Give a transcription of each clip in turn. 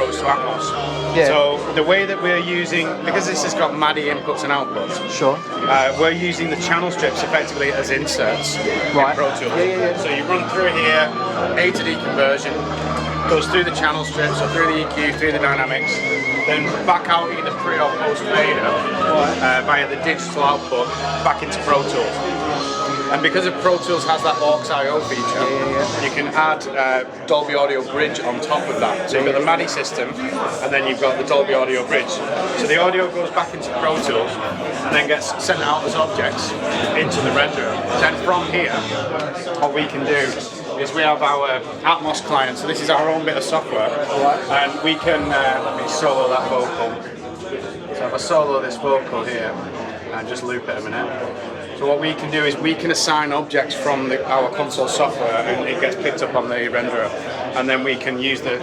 opposed to Atmos. Yeah. So the way that we're using, because this has got MADI inputs and outputs, Sure. we're using the channel strips effectively as inserts Right. in Pro Tools. Yeah. So you run through here, A to D conversion, goes through the channel strips, or through the EQ, through the dynamics, then back out either pre or post fader via the digital output back into Pro Tools. And because Pro Tools has that aux I/O feature, you can add Dolby Audio Bridge on top of that. So you've got the MADI system, and then you've got the Dolby Audio Bridge. So the audio goes back into Pro Tools, and then gets sent out as objects into the renderer. Then from here, what we can do is we have our Atmos client. So this is our own bit of software, and we can let me solo that vocal. So if I solo this vocal here and just loop it a minute. So what we can do is we can assign objects from our console software, and it gets picked up on the renderer, and then we can use the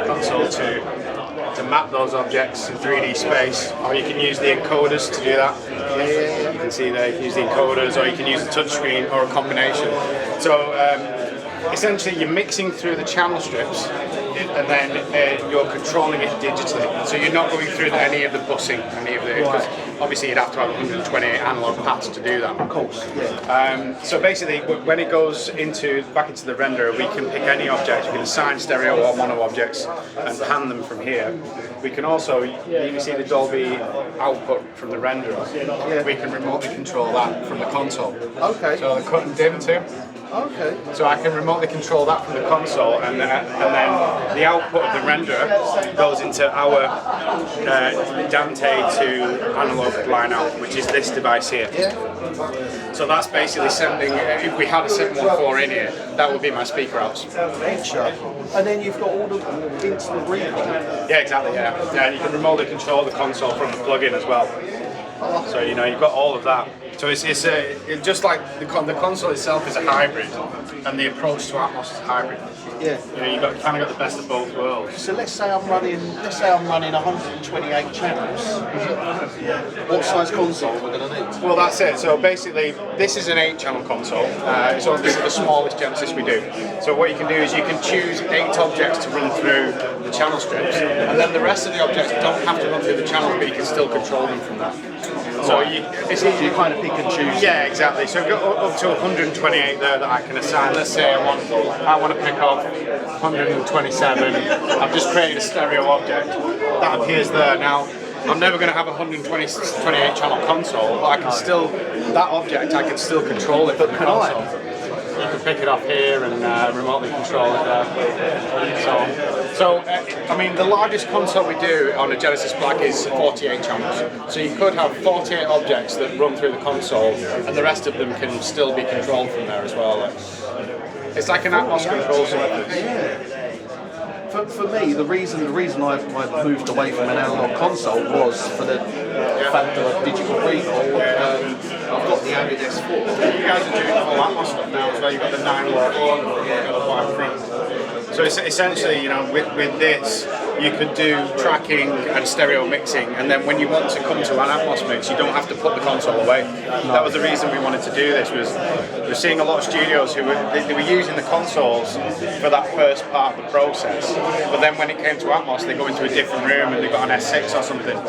console to map those objects in 3D space, or you can use the encoders to do that. You can see there, you can use the encoders, or you can use the touchscreen, or a combination. So essentially you're mixing through the channel strips, and then you're controlling it digitally. So you're not going through any of the busing, because obviously you'd have to have 128 analog paths to do that. Of course. So basically, when it goes back into the renderer, we can pick any object. We can assign stereo or mono objects and pan them from here. We can also, you can see the Dolby output from the renderer. We can remotely control that from the console. Okay. So the cut and dim too. Okay. So I can remotely control that from the console, and then the output of the renderer goes into our Dante to analog line out, which is this device here. So that's basically sending, if we had a 714 in here, that would be my speaker outs. And then you've got all the instant recall. Yeah, exactly, yeah. And you can remotely control the console from the plug-in as well. So you've got all of that. So it's just like the console itself is a hybrid, and the approach to Atmos is a hybrid. Yeah. You've kind of got the best of both worlds. So let's say I'm running 128 channels. What size console are we going to need? Well, that's it. So basically, this is an 8-channel console. So this is the smallest Genesis we do. So what you can do is you can choose 8 objects to run through the channel strips, and then the rest of the objects don't have to run through the channel, but you can still control them from that. So you kind of pick and choose. Yeah, exactly. So go up to 128 there that I can assign. Let's say I want to pick off 127. I've just created a stereo object that appears there. Now, I'm never going to have a 128 channel console, but I can still, that object, I can still control it from the console. You can pick it up here and remotely control it there. So I mean, the largest console we do on a Genesys Black is 48 channels. So you could have 48 objects that run through the console, and the rest of them can still be controlled from there as well. It's like an Atmos control surface. For me, the reason I moved away from an analog console was for the fact of digital recall. I've got the Avid S4. You guys are doing all Atmos stuff now as well. You've got the 914, you've got the wide front. So it's essentially, with this, you could do tracking and stereo mixing, and then when you want to come to an Atmos mix, you don't have to put the console away. That was the reason we wanted to do this. We're seeing a lot of studios who they were using the consoles for that first part of the process, but then when it came to Atmos, they go into a different room and they got an S6 or something.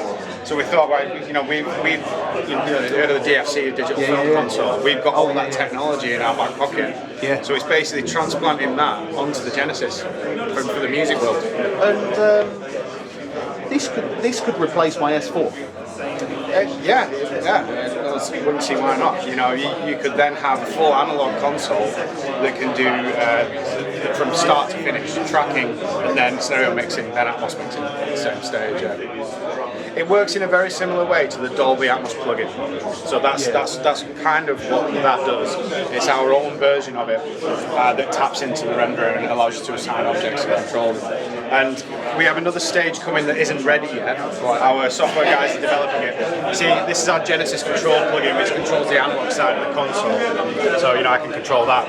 So we thought, we've heard of the DFC, digital film console. We've got all that technology in our back pocket. Yeah. So it's basically transplanting that onto the Genesis for the music world. And this could replace my S4. Yeah. I wouldn't see why not. You could then have a full analog console that can do from start to finish tracking, and then stereo mixing, then Atmos mixing at the same stage. It works in a very similar way to the Dolby Atmos plugin. So that's kind of what that does. It's our own version of it that taps into the renderer and allows you to assign objects and control them. And we have another stage coming that isn't ready yet. Our software guys are developing it. See, this is our Genesis control plugin, which controls the analog side of the console. So I can control that.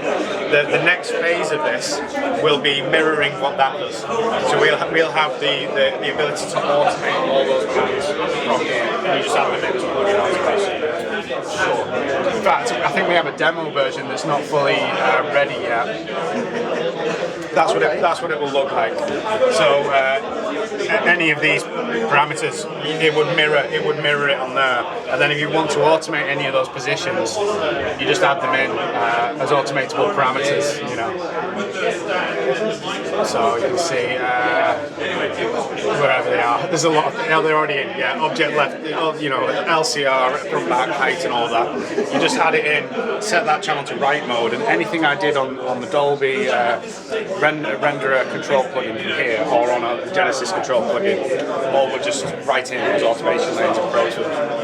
The next phase of this will be mirroring what that does. So we'll have the ability to automate all those patterns from here. You just have the mix plugin on space. In fact, I think we have a demo version that's not fully ready yet. That's what it will look like. So any of these parameters, it would mirror it on there. And then if you want to automate any of those positions, you just add them in as automatable parameters, you know. So you can see wherever they are. There's a lot of, they're already in, yeah, object left, you know, LCR, front back, height and all that. You just add it in, set that channel to write mode, and anything I did on the Dolby renderer control plugin from here, or on a Genesys control plugin, all would just write in as automation lanes in Pro Tools.